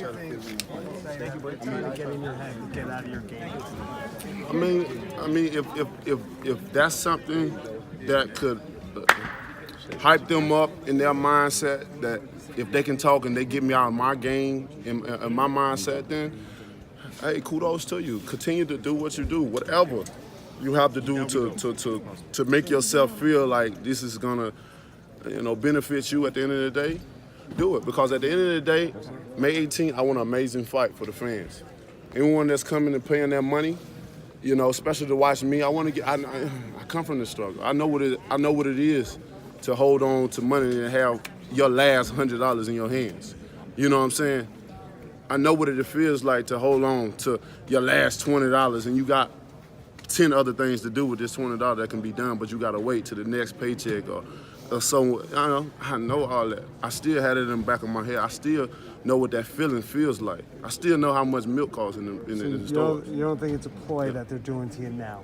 Get in your head, get out of your game. If that's something that could hype them up in their mindset, that if they can talk and they get me out of my game and my mindset, then hey, kudos to you. Continue to do what you do, whatever you have to do to make yourself feel like this is gonna, benefit you at the end of the day. Do it, because at the end of the day, May 18th, I want an amazing fight for the fans. Anyone that's coming and paying their money, especially to watch me, I want to get. I come from the struggle. I know what it is to hold on to money and have your last $100 in your hands. You know what I'm saying? I know what it feels like to hold on to your last $20 and you got 10 other things to do with this $20 that can be done, but you got to wait to the next paycheck or so. I know all that. I still had it in the back of my head. I still know what that feeling feels like. I still know how much milk costs in the store. You don't think it's a ploy that they're doing to you now?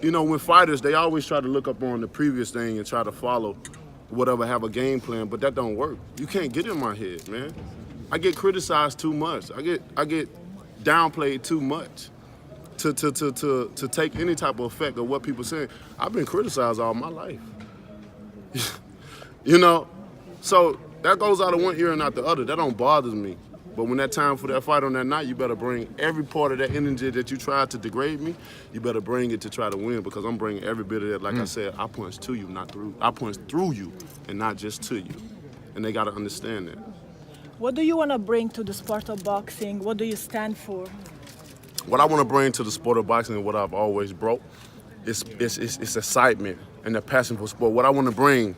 When fighters, they always try to look up on the previous thing and try to follow whatever, have a game plan, but that don't work. You can't get in my head, man. I get criticized too much. I get downplayed too much to take any type of effect of what people say. I've been criticized all my life. So that goes out of one ear and out the other. That don't bother me. But when that time for that fight on that night, you better bring every part of that energy that you tried to degrade me, you better bring it to try to win, because I'm bringing every bit of that. Like I said, I punch to you, not through. I punch through you and not just to you. And they got to understand that. What do you want to bring to the sport of boxing? What do you stand for? What I want to bring to the sport of boxing and what I've always brought is excitement and the passion for sport. What I want to bring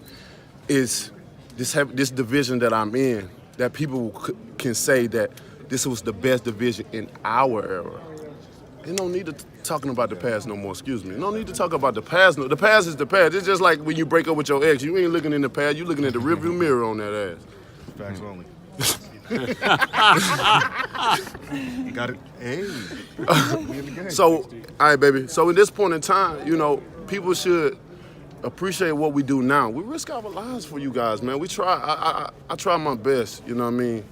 is this division that I'm in, that people can say that this was the best division in our era. They don't need to talking about the past no more, excuse me. No need to talk about the past. No, the past is the past. It's just like when you break up with your ex. You ain't looking in the past, you looking at the rearview mirror on that ass. Facts only. Got it. Hey. So, all right, baby. So at this point in time, people should appreciate what we do now. We risk our lives for you guys, man. We try. I try my best. You know what I mean?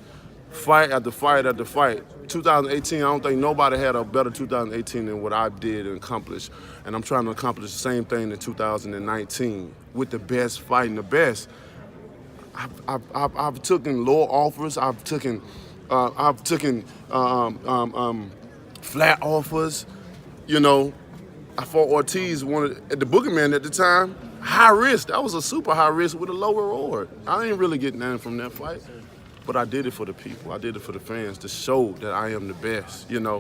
Fight after fight after fight. 2018, I don't think nobody had a better 2018 than what I did and accomplished. And I'm trying to accomplish the same thing in 2019 with the best, fighting the best. I've taken lower offers. I've taken flat offers. I fought Ortiz, the boogeyman at the time. High risk. That was a super high risk with a low reward. I didn't really get nothing from that fight, but I did it for the people. I did it for the fans to show that I am the best. Yep.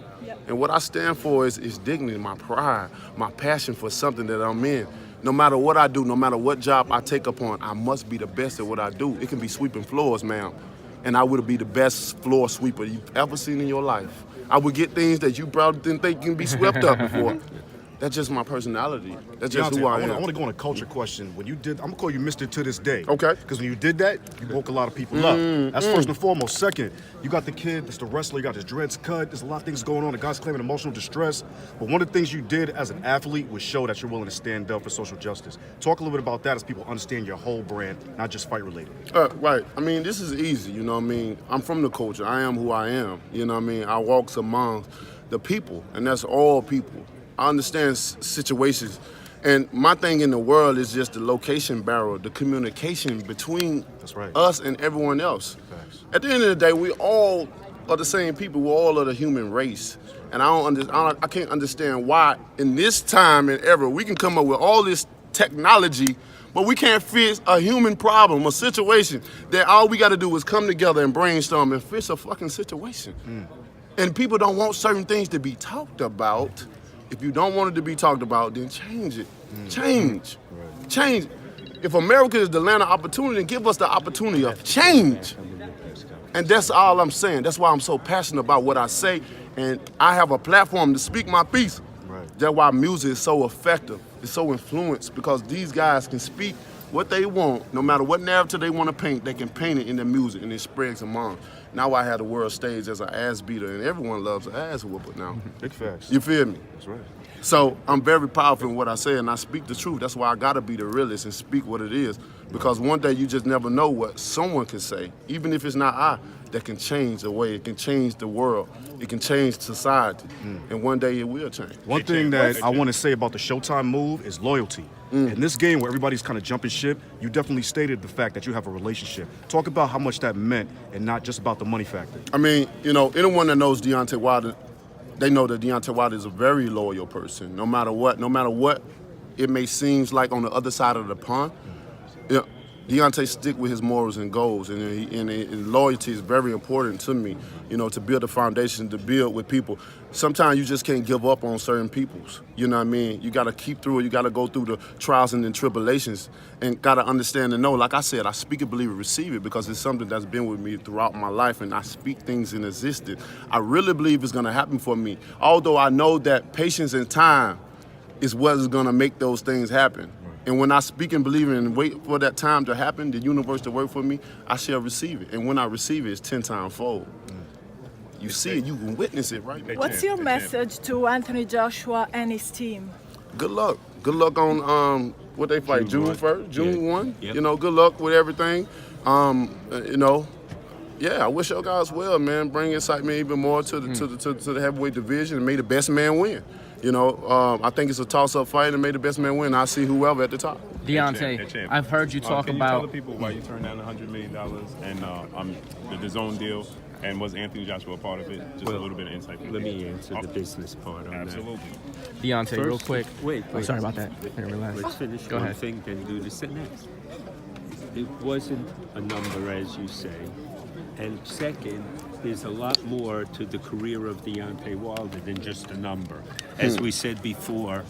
And what I stand for is dignity, my pride, my passion for something that I'm in. No matter what I do, no matter what job I take upon, I must be the best at what I do. It can be sweeping floors, ma'am, and I would be the best floor sweeper you've ever seen in your life. I would get things that you probably didn't think can be swept up before. That's just my personality. That's just Deontay, who I am. I want to go on a culture question. When you did, I'm gonna call you Mr. to this day. Okay. Because when you did that, you woke a lot of people up. That's first and foremost. Second, you got the kid, that's the wrestler, you got his dreads cut. There's a lot of things going on. The guy's claiming emotional distress. But one of the things you did as an athlete was show that you're willing to stand up for social justice. Talk a little bit about that as people understand your whole brand, not just fight related. Right. This is easy. I'm from the culture. I am who I am. I walk among the people, and that's all people. I understand situations, and my thing in the world is just the location barrier, the communication between us and everyone else. Thanks. At the end of the day, we all are the same people. We're all of the human race, and I can't understand why in this time and era we can come up with all this technology, but we can't fix a human problem, a situation that all we got to do is come together and brainstorm and fix a fucking situation. And people don't want certain things to be talked about. If you don't want it to be talked about, then change it. Change. If America is the land of opportunity, then give us the opportunity of change. And that's all I'm saying. That's why I'm so passionate about what I say. And I have a platform to speak my piece. That's why music is so effective. It's so influenced, because these guys can speak what they want. No matter what narrative they want to paint, they can paint it in their music, and it spreads among. Now I have the world stage as an ass beater, and everyone loves an ass whooper now. Big facts. You feel me? That's right. So I'm very powerful in what I say, and I speak the truth. That's why I gotta be the realest and speak what it is. Because one day you just never know what someone can say, even if it's not I, that can change the way, it can change the world, it can change society, and one day it will change. One thing that I want to say about the Showtime move is loyalty. In this game where everybody's kind of jumping ship, you definitely stated the fact that you have a relationship. Talk about how much that meant and not just about the money factor. I mean, you know, anyone that knows Deontay Wilder, they know that Deontay Wilder is a very loyal person. No matter what it may seem like on the other side of the pond, you know, Deontay stick with his morals and goals, and loyalty is very important to me, you know, to build a foundation, to build with people. Sometimes you just can't give up on certain peoples, you know what I mean? You got to keep through it, you got to go through the trials and the tribulations, and got to understand and know, like I said, I speak it, believe it, receive it, because it's something that's been with me throughout my life, and I speak things in existence. I really believe it's going to happen for me, although I know that patience and time is what is going to make those things happen. And when I speak and believe and wait for that time to happen, the universe to work for me, I shall receive it. And when I receive it, it's 10 times fold. You see it, you can witness it, right? What's your message to Anthony Joshua and his team? Good luck. Good luck on what they fight, June 1st, June 1. Yep. You know, good luck with everything. You know, yeah, I wish y'all guys well, man. Bring excitement even more to the heavyweight division and may the best man win. You know, I think it's a toss-up fight, and may the best man win. I see whoever at the top. Deontay, I've heard you talk can about. you tell the people why you turned down $100 million and the zone deal, and was Anthony Joshua a part of it? Just a little bit of insight. Let me answer the business part on Absolutely. Deontay, real First, quick. wait, Oh, sorry about that. Relax. Let's finish Go one ahead. thing, then do the next. It wasn't a number, as you say. And second, there's a lot more to the career of Deontay Wilder than just a number. As we said before,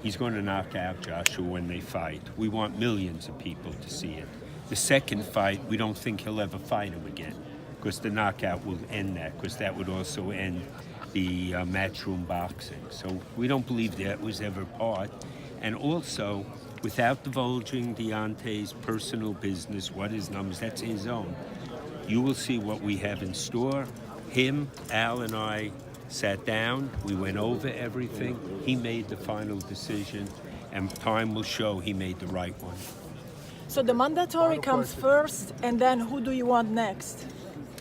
he's going to knock out Joshua when they fight. We want millions of people to see it. The second fight, we don't think he'll ever fight him again, because the knockout will end that, because that would also end the matchroom boxing. So we don't believe that was ever part. And also, without divulging Deontay's personal business, what his numbers, that's his own. You will see what we have in store. Him, Al, and I sat down. We went over everything. He made the final decision, and time will show he made the right one. So the mandatory comes first, and then who do you want next?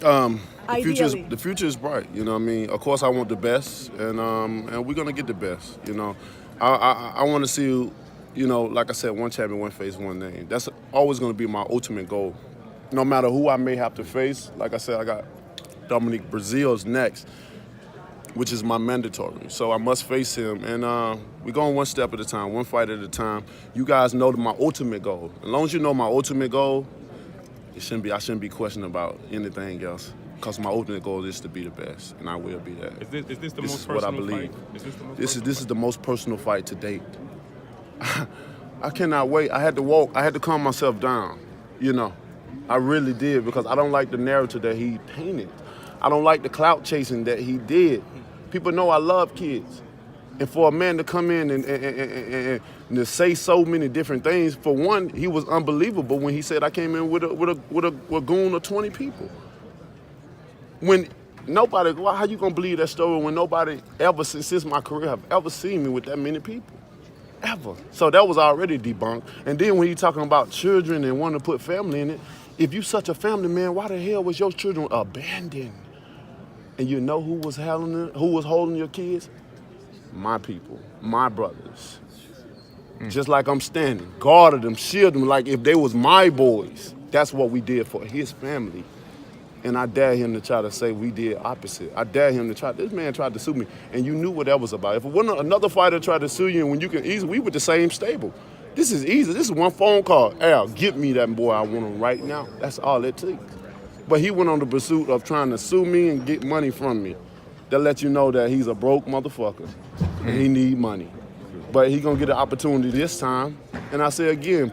The Ideally. future is bright. You know what I mean? Of course, I want the best, and we're gonna get the best. You know, I want to see, you know, like I said, one champion, one face, one name. That's always gonna be my ultimate goal. No matter who I may have to face, like I said, I got Dominic Brazil's next, which is my mandatory. So I must face him, and we're going one step at a time, one fight at a time. You guys know my ultimate goal. As long as you know my ultimate goal, I shouldn't be questioning about anything else, because my ultimate goal is to be the best, and I will be that. Is this the This most is what I personal believe. fight? Is this the most This personal is the most personal fight to date. I cannot wait. I had to calm myself down, you know. I really did, because I don't like the narrative that he painted. I don't like the clout chasing that he did. People know I love kids. And for a man to come in and to say so many different things, for one, he was unbelievable when he said I came in with a goon of 20 people. When nobody, how you gonna believe that story when nobody ever since my career have ever seen me with that many people? Ever. So that was already debunked. And then when you're talking about children and wanting to put family in it, if you such a family man, why the hell was your children abandoned? And you know who was holding your kids? My people, my brothers. Just like I'm standing, guarded them, shielded them like if they was my boys. That's what we did for his family. And I dare him to try to say we did opposite. I dare him to try. This man tried to sue me, and you knew what that was about. If it wasn't another fighter tried to sue you, and when you can easily, we were the same stable. This is easy. This is one phone call. Al, get me that boy. I want him right now. That's all it takes. But he went on the pursuit of trying to sue me and get money from me. That let you know that he's a broke motherfucker, and he need money. But he gonna get an opportunity this time. And I say again,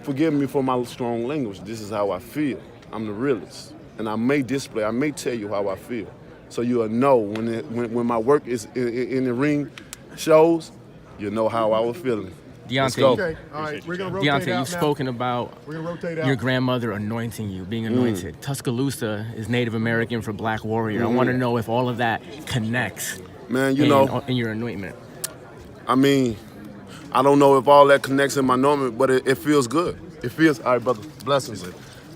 forgive me for my strong language. This is how I feel. I'm the realest. And I may tell you how I feel. So you'll know when my work is in the ring shows, you'll know how I was feeling. Let's go. Deontay, Okay, all right, we're gonna rotate Deontay, out you've now. spoken about We're gonna rotate out. your grandmother anointing you, being anointed. Tuscaloosa is Native American for Black Warrior. I want to know if all of that connects Man, you know, in your anointment. I mean, I don't know if all that connects in my normal, but it feels good. It feels, all right, brother, blessings.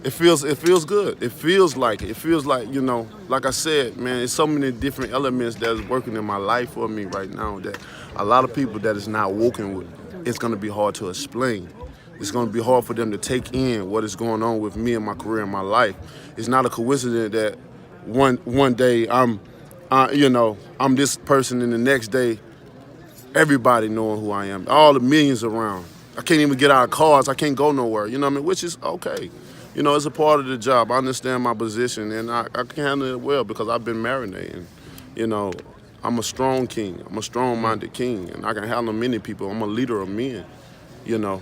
It feels good. It feels like it. It feels like, you know, like I said, man, it's so many different elements that's working in my life for me right now that a lot of people that is not walking with, it's gonna be hard to explain. It's gonna be hard for them to take in what is going on with me and my career and my life. It's not a coincidence that one day I'm this person and the next day everybody knowing who I am, all the millions around. I can't even get out of cars. I can't go nowhere. You know what I mean? Which is okay. You know, it's a part of the job. I understand my position, and I can handle it well because I've been marinating. You know, I'm a strong king. I'm a strong-minded king, and I can handle many people. I'm a leader of men. You know,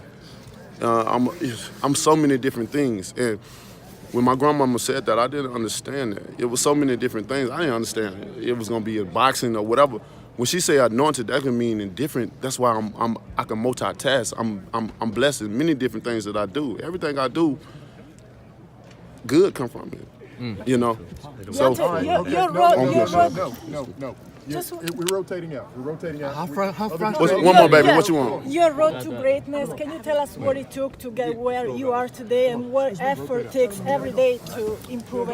I'm so many different things. And when my grandmama said that, I didn't understand that. It was so many different things. I didn't understand it was gonna be in boxing or whatever. When she say anointed, that can mean in different. That's why I can multitask. I'm blessed in many different things that I do. Everything I do, good come from it. You know. So No. We're rotating out. We're rotating out. one more, baby. What you want? Your road to greatness. Can you tell us what it took to get where you are today and what effort takes every day to improve?